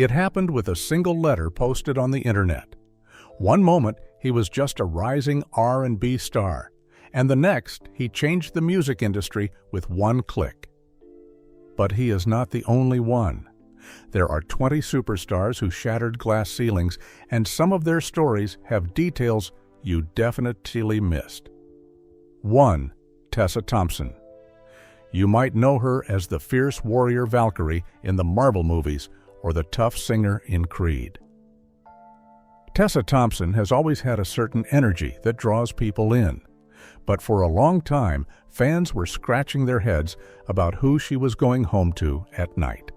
It happened with a single letter posted on the internet. One moment, he was just a rising R&B star, and the next, he changed the music industry with one click. But he is not the only one. There are 20 superstars who shattered glass ceilings, and some of their stories have details you definitely missed. 1. Tessa Thompson. You might know her as the fierce warrior Valkyrie in the Marvel movies or the tough singer in Creed. Tessa Thompson has always had a certain energy that draws people in, but for a long time, fans were scratching their heads about who she was going home to at night.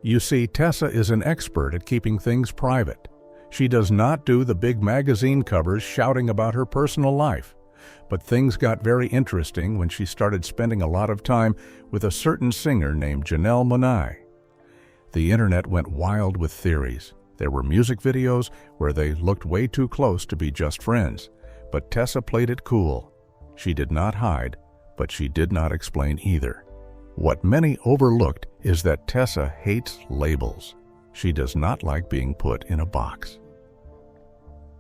You see, Tessa is an expert at keeping things private. She does not do the big magazine covers shouting about her personal life, but things got very interesting when she started spending a lot of time with a certain singer named Janelle Monáe. The internet went wild with theories. There were music videos where they looked way too close to be just friends, but Tessa played it cool. She did not hide, but she did not explain either. What many overlooked is that Tessa hates labels. She does not like being put in a box.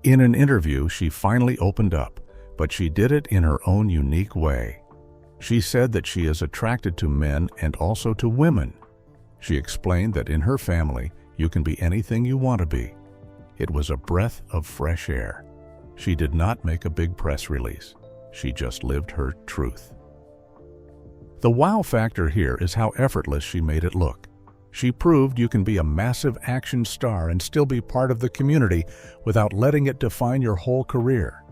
In an interview, she finally opened up, but she did it in her own unique way. She said that she is attracted to men and also to women. She explained that in her family, you can be anything you want to be. It was a breath of fresh air. She did not make a big press release. She just lived her truth. The wow factor here is how effortless she made it look. She proved you can be a massive action star and still be part of the community without letting it define your whole career.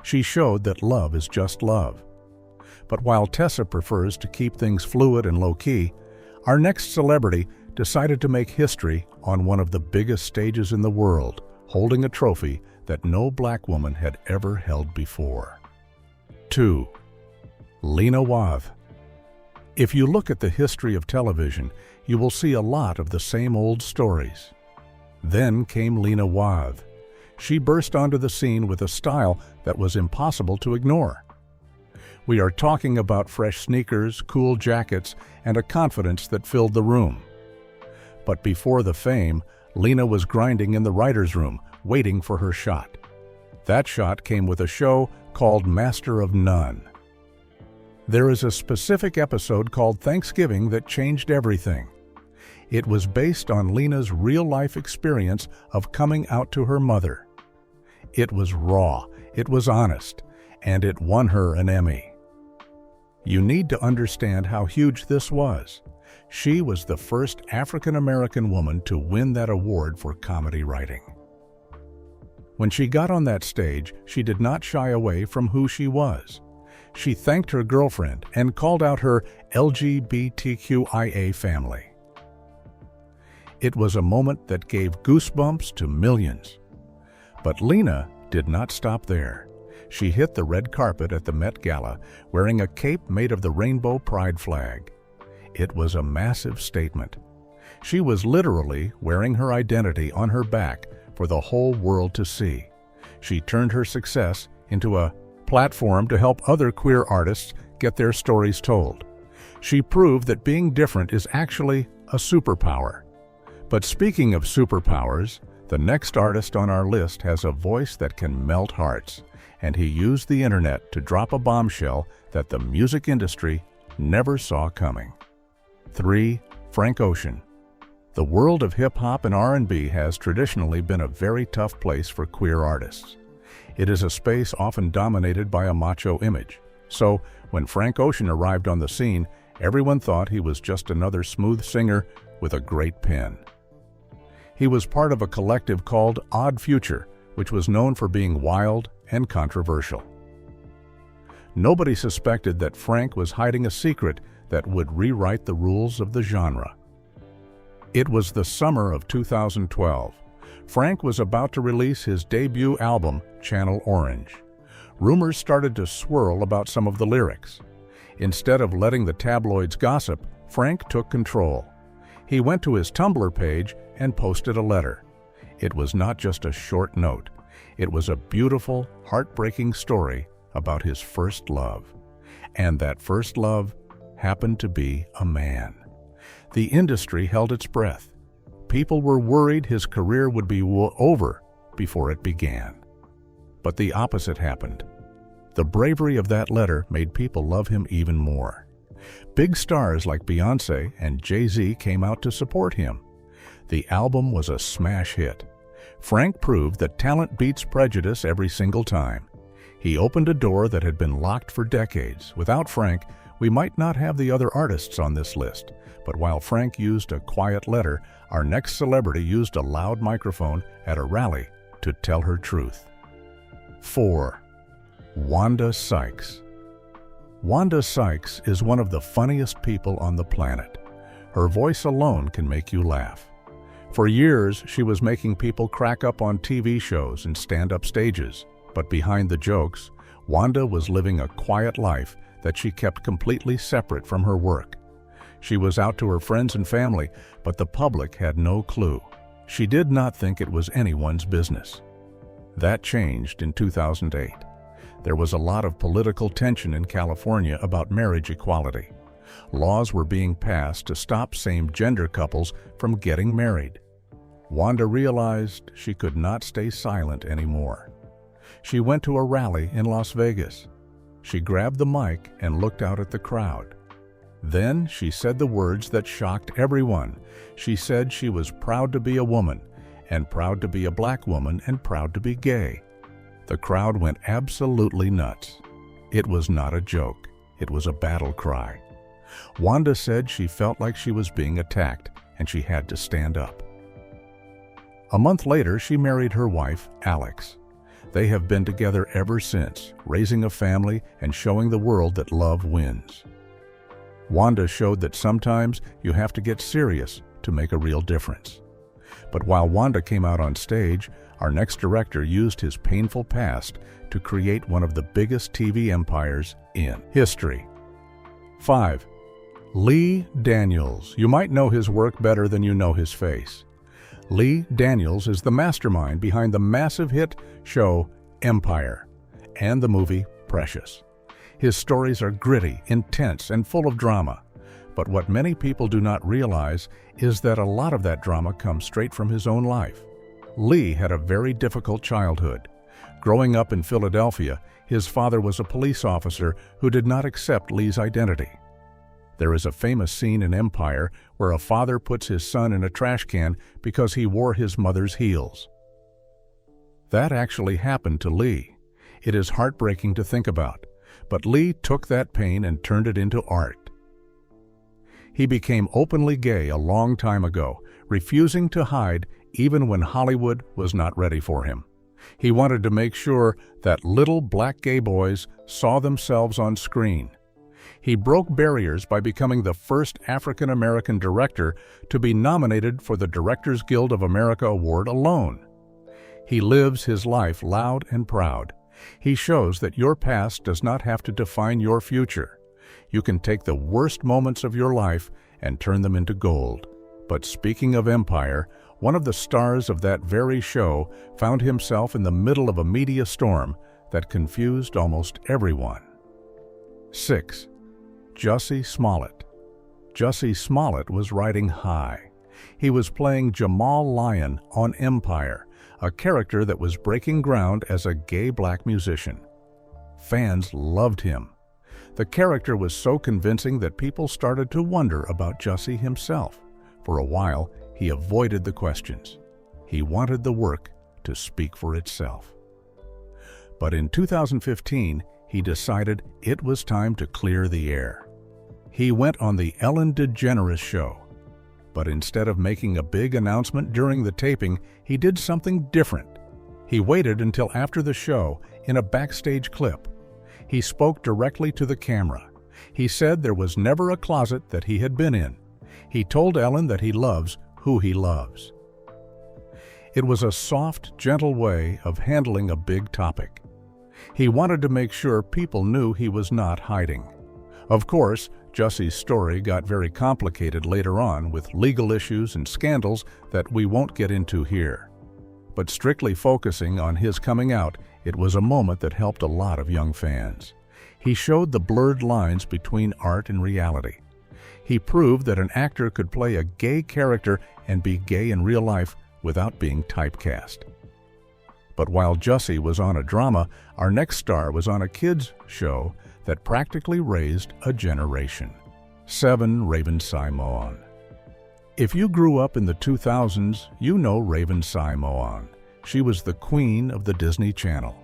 She showed that love is just love. But while Tessa prefers to keep things fluid and low-key, our next celebrity decided to make history on one of the biggest stages in the world, holding a trophy that no black woman had ever held before. 2. Lena Waithe. If you look at the history of television, you will see a lot of the same old stories. Then came Lena Waithe. She burst onto the scene with a style that was impossible to ignore. We are talking about fresh sneakers, cool jackets, and a confidence that filled the room. But before the fame, Lena was grinding in the writer's room, waiting for her shot. That shot came with a show called Master of None. There is a specific episode called Thanksgiving that changed everything. It was based on Lena's real-life experience of coming out to her mother. It was raw, it was honest, and it won her an Emmy. You need to understand how huge this was. She was the first African-American woman to win that award for comedy writing. When she got on that stage, she did not shy away from who she was. She thanked her girlfriend and called out her LGBTQIA family. It was a moment that gave goosebumps to millions. But Lena did not stop there. She hit the red carpet at the Met Gala wearing a cape made of the rainbow pride flag. It was a massive statement. She was literally wearing her identity on her back for the whole world to see. She turned her success into a platform to help other queer artists get their stories told. She proved that being different is actually a superpower. But speaking of superpowers, the next artist on our list has a voice that can melt hearts, and he used the internet to drop a bombshell that the music industry never saw coming. 3. Frank Ocean. The world of hip-hop and R&B has traditionally been a very tough place for queer artists. It is a space often dominated by a macho image. So, when Frank Ocean arrived on the scene, everyone thought he was just another smooth singer with a great pen. He was part of a collective called Odd Future, which was known for being wild and controversial. Nobody suspected that Frank was hiding a secret that would rewrite the rules of the genre. It was the summer of 2012. Frank was about to release his debut album, Channel Orange. Rumors started to swirl about some of the lyrics. Instead of letting the tabloids gossip, Frank took control. He went to his Tumblr page and posted a letter. It was not just a short note. It was a beautiful, heartbreaking story about his first love. And that first love happened to be a man. The industry held its breath. people were worried his career would be over before it began. But the opposite happened. The bravery of that letter made people love him even more. Big stars like Beyoncé and Jay-Z came out to support him. The album was a smash hit. Frank proved that talent beats prejudice every single time. He opened a door that had been locked for decades. Without Frank, we might not have the other artists on this list. But while Frank used a quiet letter, our next celebrity used a loud microphone at a rally to tell her truth. 4. Wanda Sykes. Wanda Sykes is one of the funniest people on the planet. Her voice alone can make you laugh. For years, she was making people crack up on TV shows and stand-up stages. But behind the jokes, Wanda was living a quiet life that she kept completely separate from her work. She was out to her friends and family, but the public had no clue. She did not think it was anyone's business. That changed in 2008. There was a lot of political tension in California about marriage equality. Laws were being passed to stop same-gender couples from getting married. Wanda realized she could not stay silent anymore. She went to a rally in Las Vegas. She grabbed the mic and looked out at the crowd. Then she said the words that shocked everyone. She said she was proud to be a woman, and proud to be a black woman, and proud to be gay. The crowd went absolutely nuts. It was not a joke. It was a battle cry. Wanda said she felt like she was being attacked, and she had to stand up. A month later, she married her wife, Alex. They have been together ever since, raising a family and showing the world that love wins. Wanda showed that sometimes you have to get serious to make a real difference. But while Wanda came out on stage, our next director used his painful past to create one of the biggest TV empires in history. 5. Lee Daniels. You might know his work better than you know his face. Lee Daniels is the mastermind behind the massive hit show Empire and the movie Precious. His stories are gritty, intense, and full of drama. But what many people do not realize is that a lot of that drama comes straight from his own life. Lee had a very difficult childhood. Growing up in Philadelphia, his father was a police officer who did not accept Lee's identity. There is a famous scene in Empire where a father puts his son in a trash can because he wore his mother's heels. That actually happened to Lee. It is heartbreaking to think about, but Lee took that pain and turned it into art. He became openly gay a long time ago, refusing to hide even when Hollywood was not ready for him. He wanted to make sure that little black gay boys saw themselves on screen. He broke barriers by becoming the first African-American director to be nominated for the Directors Guild of America Award alone. He lives his life loud and proud. He shows that your past does not have to define your future. You can take the worst moments of your life and turn them into gold. But speaking of Empire, one of the stars of that very show found himself in the middle of a media storm that confused almost everyone. 6. Jussie Smollett. Jussie Smollett was riding high. He was playing Jamal Lyon on Empire, a character that was breaking ground as a gay black musician. Fans loved him. The character was so convincing that people started to wonder about Jussie himself. For a while, he avoided the questions. He wanted the work to speak for itself. But in 2015, he decided it was time to clear the air. He went on the Ellen DeGeneres Show. But instead of making a big announcement during the taping, he did something different. He waited until after the show in a backstage clip. He spoke directly to the camera. He said there was never a closet that he had been in. He told Ellen that he loves who he loves. It was a soft, gentle way of handling a big topic. He wanted to make sure people knew he was not hiding. Of course, Jussie's story got very complicated later on with legal issues and scandals that we won't get into here. But strictly focusing on his coming out, it was a moment that helped a lot of young fans. He showed the blurred lines between art and reality. He proved that an actor could play a gay character and be gay in real life without being typecast. But while Jussie was on a drama, our next star was on a kids' show that practically raised a generation. 7. Raven-Syed Mohun. If you grew up in the 2000s, you know Raven-Syed Mohun. She was the queen of the Disney Channel.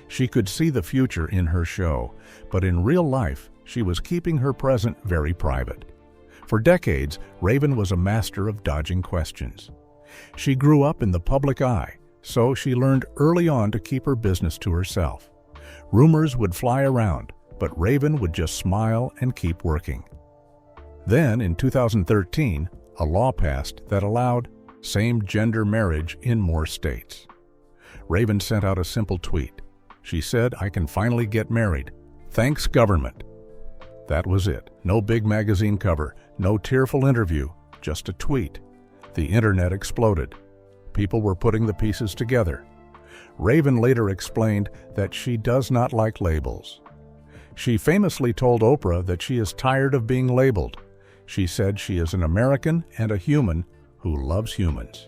She could see the future in her show, but in real life, she was keeping her present very private. For decades, Raven was a master of dodging questions. She grew up in the public eye, so she learned early on to keep her business to herself. Rumors would fly around, but Raven would just smile and keep working. Then, in 2013, a law passed that allowed same-gender marriage in more states. Raven sent out a simple tweet. She said, "I can finally get married. Thanks, government." That was it. No big magazine cover, no tearful interview, just a tweet. The internet exploded. People were putting the pieces together. Raven later explained that she does not like labels. She famously told Oprah that she is tired of being labeled. She said she is an American and a human who loves humans.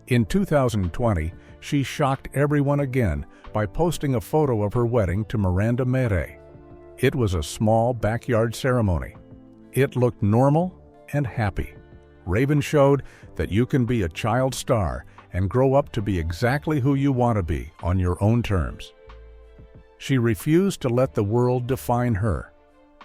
In 2020, she shocked everyone again by posting a photo of her wedding to Miranda Mere. It was a small backyard ceremony. It looked normal and happy. Raven showed that you can be a child star and grow up to be exactly who you want to be on your own terms. She refused to let the world define her.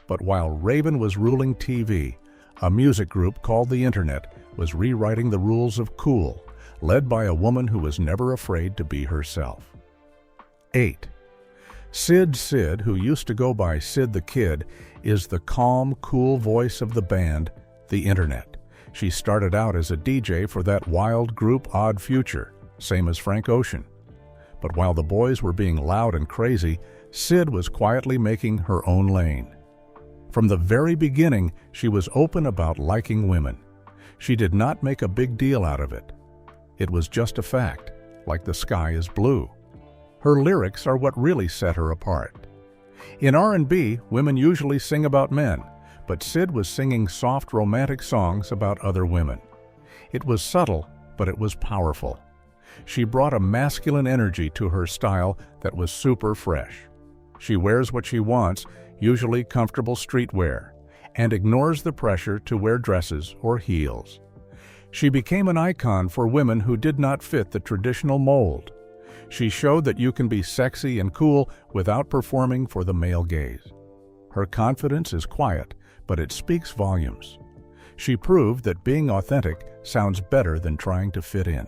But while Raven was ruling TV, a music group called the Internet was rewriting the rules of cool, led by a woman who was never afraid to be herself. 8. Sid Sid, who used to go by Sid the Kid, is the calm, cool voice of the band, the Internet. She started out as a DJ for that wild group Odd Future, same as Frank Ocean. But while the boys were being loud and crazy, Sid was quietly making her own lane. From the very beginning, she was open about liking women. She did not make a big deal out of it. It was just a fact, like the sky is blue. Her lyrics are what really set her apart. In R&B, women usually sing about men, but Sid was singing soft romantic songs about other women. It was subtle, but it was powerful. She brought a masculine energy to her style that was super fresh. She wears what she wants, usually comfortable streetwear, and ignores the pressure to wear dresses or heels. She became an icon for women who did not fit the traditional mold. She showed that you can be sexy and cool without performing for the male gaze. Her confidence is quiet, but it speaks volumes. She proved that being authentic sounds better than trying to fit in.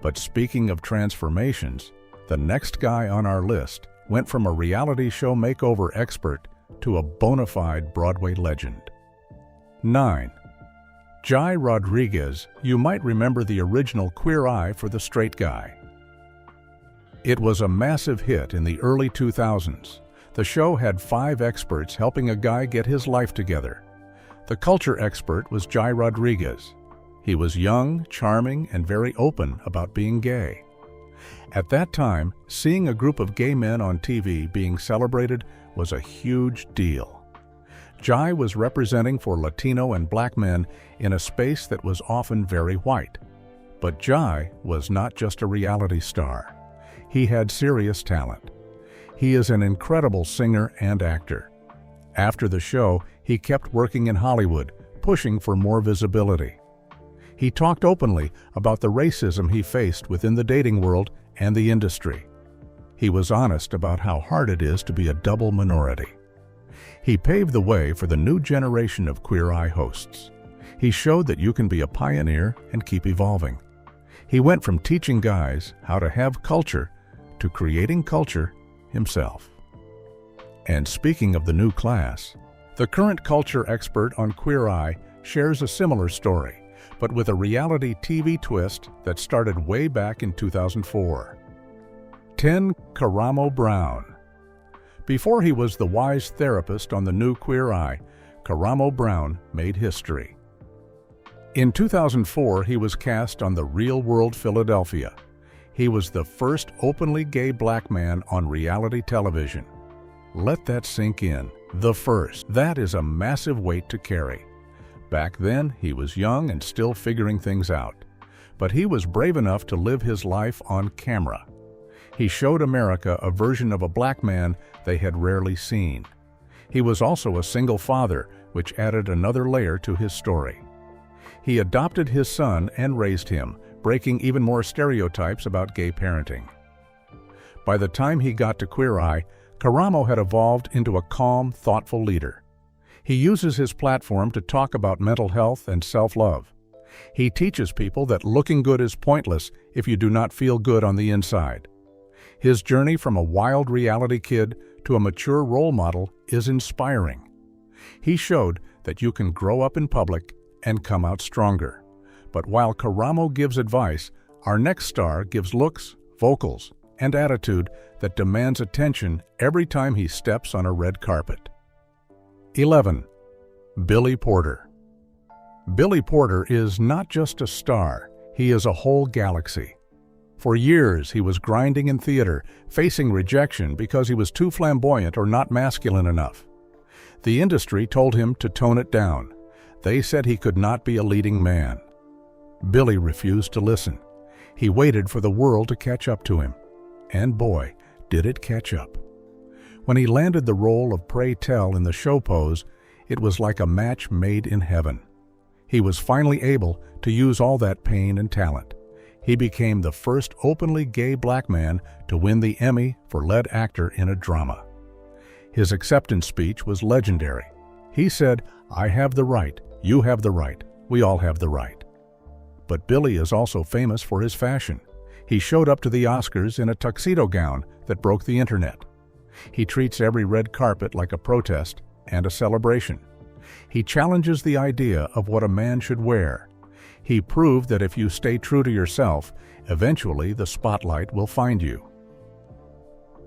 But speaking of transformations, the next guy on our list went from a reality show makeover expert to a bona fide Broadway legend. 9. Jai Rodriguez. You might remember the original Queer Eye for the Straight Guy. It was a massive hit in the early 2000s. The show had 5 experts helping a guy get his life together. The culture expert was Jai Rodriguez. He was young, charming, and very open about being gay. At that time, seeing a group of gay men on TV being celebrated was a huge deal. Jai was representing for Latino and Black men in a space that was often very white. But Jai was not just a reality star. He had serious talent. He is an incredible singer and actor. After the show, he kept working in Hollywood, pushing for more visibility. He talked openly about the racism he faced within the dating world and the industry. He was honest about how hard it is to be a double minority. He paved the way for the new generation of Queer Eye hosts. He showed that you can be a pioneer and keep evolving. He went from teaching guys how to have culture to creating culture himself. And speaking of the new class, the current culture expert on Queer Eye shares a similar story, but with a reality TV twist that started way back in 2004. 10. Karamo Brown. Before he was the wise therapist on the new Queer Eye, Karamo Brown made history. In 2004, he was cast on The Real World Philadelphia. He was the first openly gay black man on reality television. Let that sink in. The first. That is a massive weight to carry. Back then, he was young and still figuring things out. But he was brave enough to live his life on camera. He showed America a version of a black man they had rarely seen. He was also a single father, which added another layer to his story. He adopted his son and raised him, breaking even more stereotypes about gay parenting. By the time he got to Queer Eye, Karamo had evolved into a calm, thoughtful leader. He uses his platform to talk about mental health and self-love. He teaches people that looking good is pointless if you do not feel good on the inside. His journey from a wild reality kid to a mature role model is inspiring. He showed that you can grow up in public and come out stronger. But while Karamo gives advice, our next star gives looks, vocals, and attitude that demands attention every time he steps on a red carpet. 11. Billy Porter. Billy Porter is not just a star, he is a whole galaxy. For years, he was grinding in theater, facing rejection because he was too flamboyant or not masculine enough. The industry told him to tone it down. They said he could not be a leading man. Billy refused to listen. He waited for the world to catch up to him. And boy, did it catch up. When he landed the role of Pray Tell in the show Pose, it was like a match made in heaven. He was finally able to use all that pain and talent. He became the first openly gay black man to win the Emmy for lead actor in a drama. His acceptance speech was legendary. He said, "I have the right, you have the right, we all have the right." But Billy is also famous for his fashion. He showed up to the Oscars in a tuxedo gown that broke the internet. He treats every red carpet like a protest and a celebration. He challenges the idea of what a man should wear. He proved that if you stay true to yourself, eventually the spotlight will find you.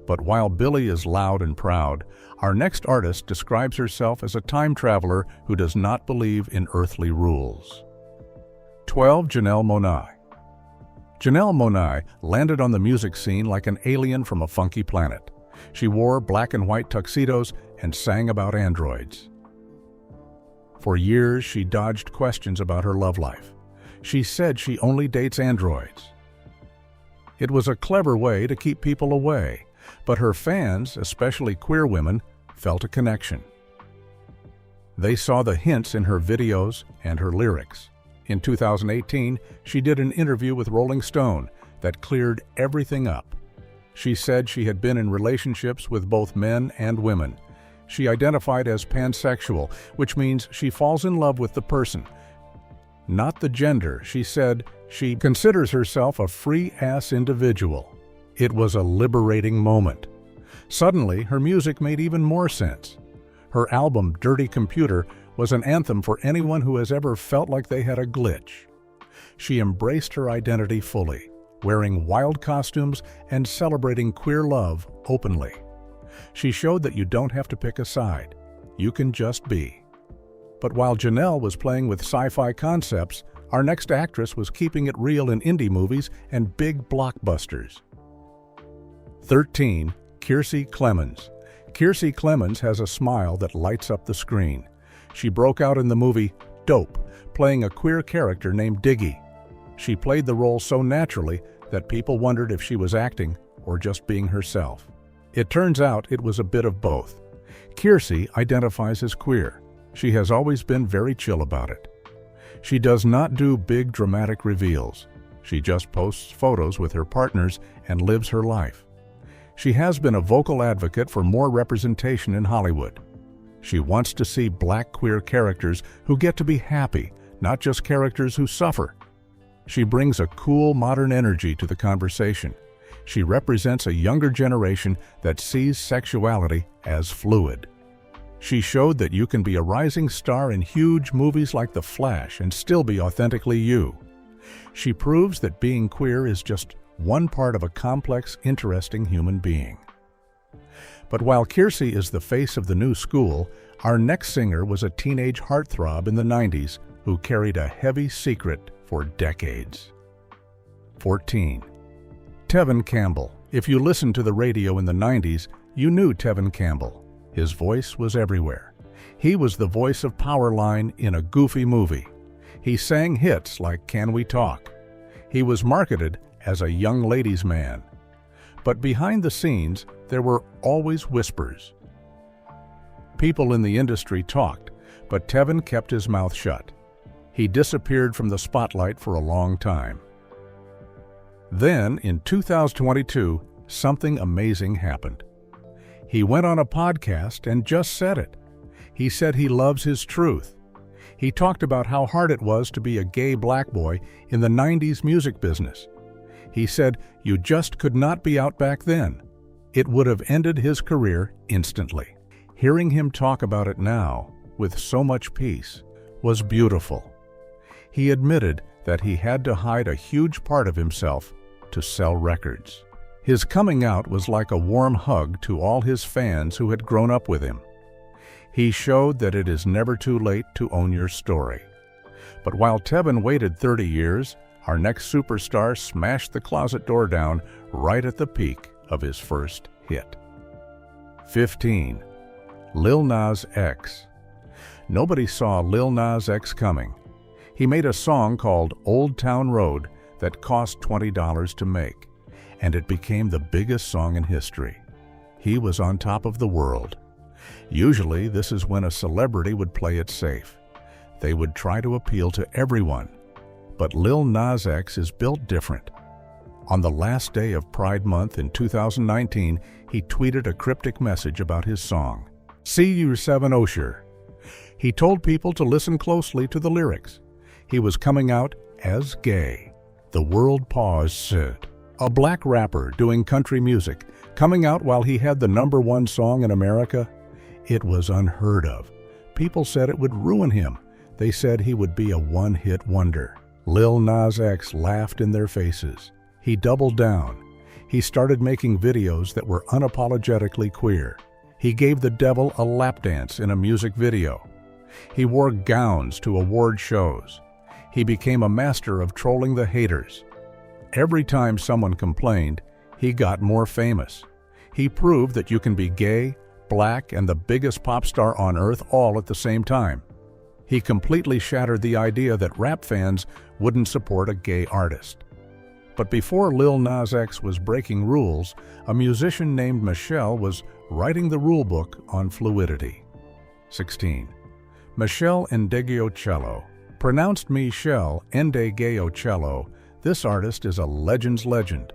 But while Billy is loud and proud, our next artist describes herself as a time traveler who does not believe in earthly rules. 12. Janelle Monáe. Janelle Monáe landed on the music scene like an alien from a funky planet. She wore black and white tuxedos and sang about androids. For years, she dodged questions about her love life. She said she only dates androids. It was a clever way to keep people away, but her fans, especially queer women, felt a connection. They saw the hints in her videos and her lyrics. In 2018, she did an interview with Rolling Stone that cleared everything up. She said she had been in relationships with both men and women. She identified as pansexual, which means she falls in love with the person, not the gender. She said she considers herself a free-ass individual. It was a liberating moment. Suddenly, her music made even more sense. Her album, Dirty Computer, was an anthem for anyone who has ever felt like they had a glitch. She embraced her identity fully, wearing wild costumes and celebrating queer love openly. She showed that you don't have to pick a side. You can just be. But while Janelle was playing with sci-fi concepts, our next actress was keeping it real in indie movies and big blockbusters. 13. Kiersey Clemons. Kiersey Clemons has a smile that lights up the screen. She broke out in the movie Dope, playing a queer character named Diggy. She played the role so naturally that people wondered if she was acting or just being herself. It turns out it was a bit of both. Kiersey identifies as queer. She has always been very chill about it. She does not do big dramatic reveals. She just posts photos with her partners and lives her life. She has been a vocal advocate for more representation in Hollywood. She wants to see black queer characters who get to be happy, not just characters who suffer. She brings a cool, modern energy to the conversation. She represents a younger generation that sees sexuality as fluid. She showed that you can be a rising star in huge movies like The Flash and still be authentically you. She proves that being queer is just one part of a complex, interesting human being. But while Kiersey is the face of the new school, our next singer was a teenage heartthrob in the 90s who carried a heavy secret for decades. 14. Tevin Campbell. If you listened to the radio in the 90s, you knew Tevin Campbell. His voice was everywhere. He was the voice of Powerline in a Goofy movie. He sang hits like Can We Talk? He was marketed as a young ladies' man. But behind the scenes, there were always whispers. People in the industry talked, but Tevin kept his mouth shut. He disappeared from the spotlight for a long time. Then, in 2022, something amazing happened. He went on a podcast and just said it. He said he loves his truth. He talked about how hard it was to be a gay black boy in the 90s music business. He said you just could not be out back then. It would have ended his career instantly. Hearing him talk about it now, with so much peace, was beautiful. He admitted that he had to hide a huge part of himself to sell records. His coming out was like a warm hug to all his fans who had grown up with him. He showed that it is never too late to own your story. But while Tevin waited 30 years, our next superstar smashed the closet door down right at the peak of his first hit. 15. Lil Nas X. Nobody saw Lil Nas X coming. He made a song called Old Town Road that cost $20 to make, and it became the biggest song in history. He was on top of the world. Usually, this is when a celebrity would play it safe. They would try to appeal to everyone. But Lil Nas X is built different. On the last day of Pride Month in 2019, he tweeted a cryptic message about his song. See you, Seven Osher. He told people to listen closely to the lyrics. He was coming out as gay. The world paused, said. A black rapper doing country music, coming out while he had the #1 song in America? It was unheard of. People said it would ruin him. They said he would be a one-hit wonder. Lil Nas X laughed in their faces. He doubled down. He started making videos that were unapologetically queer. He gave the devil a lap dance in a music video. He wore gowns to award shows. He became a master of trolling the haters. Every time someone complained, he got more famous. He proved that you can be gay, black, and the biggest pop star on earth all at the same time. He completely shattered the idea that rap fans wouldn't support a gay artist. But before Lil Nas X was breaking rules, a musician named Michelle was writing the rulebook on fluidity. 16. Michelle Ndegeocello. Pronounced Michelle Ndegeocello, this artist is a legend's legend.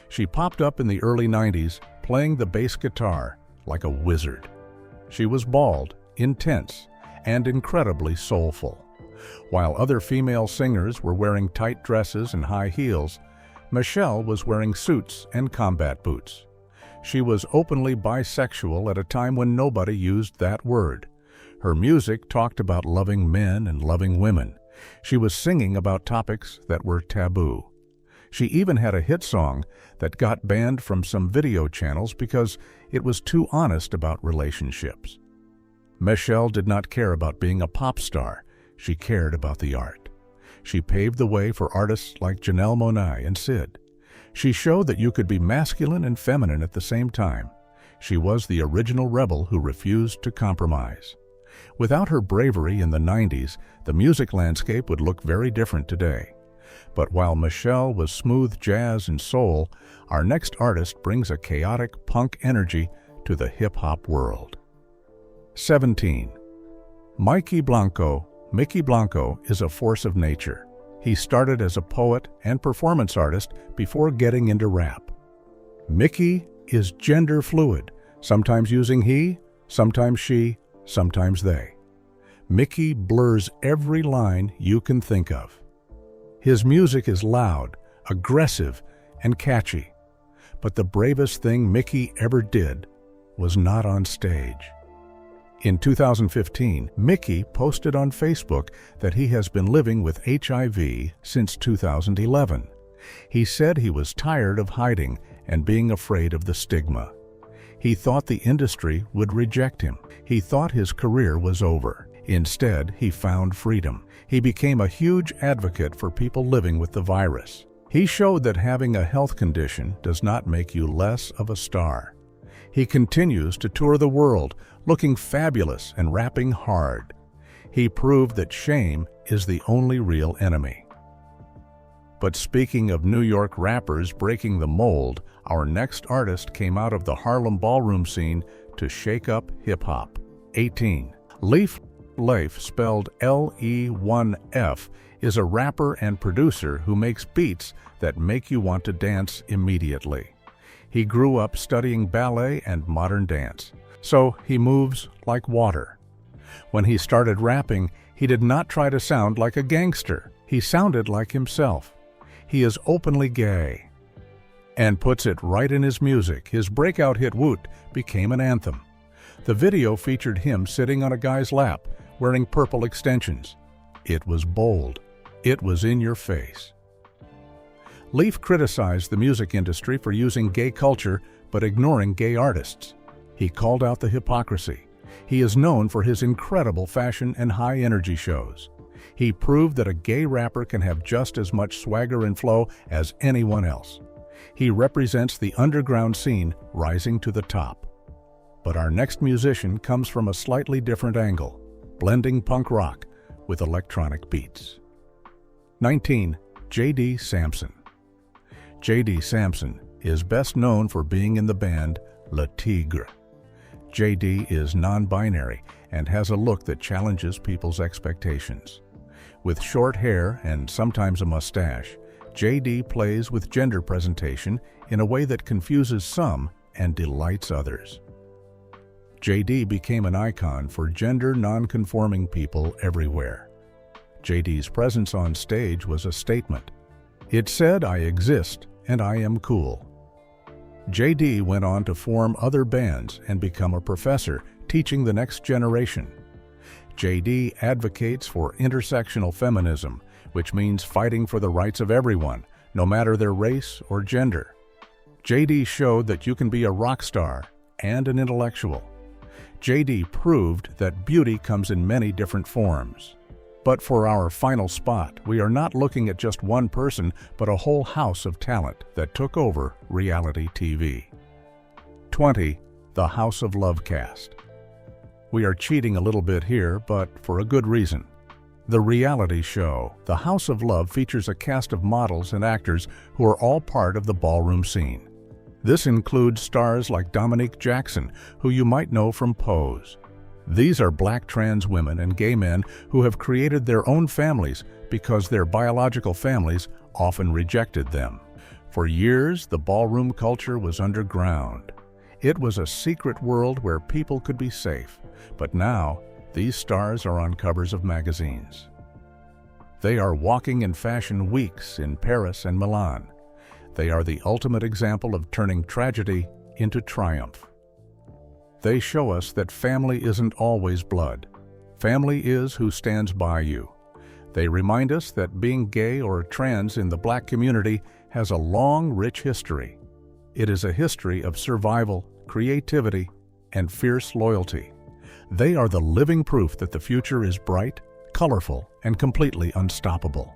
She popped up in the early 90s playing the bass guitar like a wizard. She was bald, intense, and incredibly soulful. While other female singers were wearing tight dresses and high heels, Michelle was wearing suits and combat boots. She was openly bisexual at a time when nobody used that word. Her music talked about loving men and loving women. She was singing about topics that were taboo. She even had a hit song that got banned from some video channels because it was too honest about relationships. Michelle did not care about being a pop star. She cared about the art. She paved the way for artists like Janelle Monáe and Syd. She showed that you could be masculine and feminine at the same time. She was the original rebel who refused to compromise. Without her bravery in the 90s, the music landscape would look very different today. But while Michelle was smooth jazz and soul, our next artist brings a chaotic punk energy to the hip-hop world. 17. Mickey Blanco. Mickey Blanco is a force of nature. He started as a poet and performance artist before getting into rap. Mickey is gender fluid, sometimes using he, sometimes she, sometimes they. Mickey blurs every line you can think of. His music is loud, aggressive, and catchy. But the bravest thing Mickey ever did was not on stage. In 2015, Mickey posted on Facebook that he has been living with HIV since 2011. He said he was tired of hiding and being afraid of the stigma. He thought the industry would reject him. He thought his career was over. Instead, he found freedom. He became a huge advocate for people living with the virus. He showed that having a health condition does not make you less of a star. He continues to tour the world, looking fabulous and rapping hard. He proved that shame is the only real enemy. But speaking of New York rappers breaking the mold, our next artist came out of the Harlem ballroom scene to shake up hip-hop. 18. Leif, spelled L-E-1-F, is a rapper and producer who makes beats that make you want to dance immediately. He grew up studying ballet and modern dance, so he moves like water. When he started rapping, he did not try to sound like a gangster. He sounded like himself. He is openly gay and puts it right in his music. His breakout hit Woot became an anthem. The video featured him sitting on a guy's lap, wearing purple extensions. It was bold. It was in your face. Leif criticized the music industry for using gay culture but ignoring gay artists. He called out the hypocrisy. He is known for his incredible fashion and high-energy shows. He proved that a gay rapper can have just as much swagger and flow as anyone else. He represents the underground scene rising to the top. But our next musician comes from a slightly different angle, blending punk rock with electronic beats. 19. J.D. Samson. J.D. Samson is best known for being in the band Le Tigre. J.D. is non-binary and has a look that challenges people's expectations. With short hair and sometimes a mustache, J.D. plays with gender presentation in a way that confuses some and delights others. J.D. became an icon for gender non-conforming people everywhere. J.D.'s presence on stage was a statement. It said, "I exist and I am cool." J.D. went on to form other bands and become a professor, teaching the next generation. J.D. advocates for intersectional feminism, which means fighting for the rights of everyone, no matter their race or gender. J.D. showed that you can be a rock star and an intellectual. J.D. proved that beauty comes in many different forms. But for our final spot, we are not looking at just one person, but a whole house of talent that took over reality TV. 20. The House of Love cast. We are cheating a little bit here, but for a good reason. The reality show, The House of Love, features a cast of models and actors who are all part of the ballroom scene. This includes stars like Dominique Jackson, who you might know from Pose. These are Black trans women and gay men who have created their own families because their biological families often rejected them. For years, the ballroom culture was underground. It was a secret world where people could be safe, but now these stars are on covers of magazines. They are walking in fashion weeks in Paris and Milan. They are the ultimate example of turning tragedy into triumph. They show us that family isn't always blood. Family is who stands by you. They remind us that being gay or trans in the Black community has a long, rich history. It is a history of survival, creativity, and fierce loyalty. They are the living proof that the future is bright, colorful, and completely unstoppable.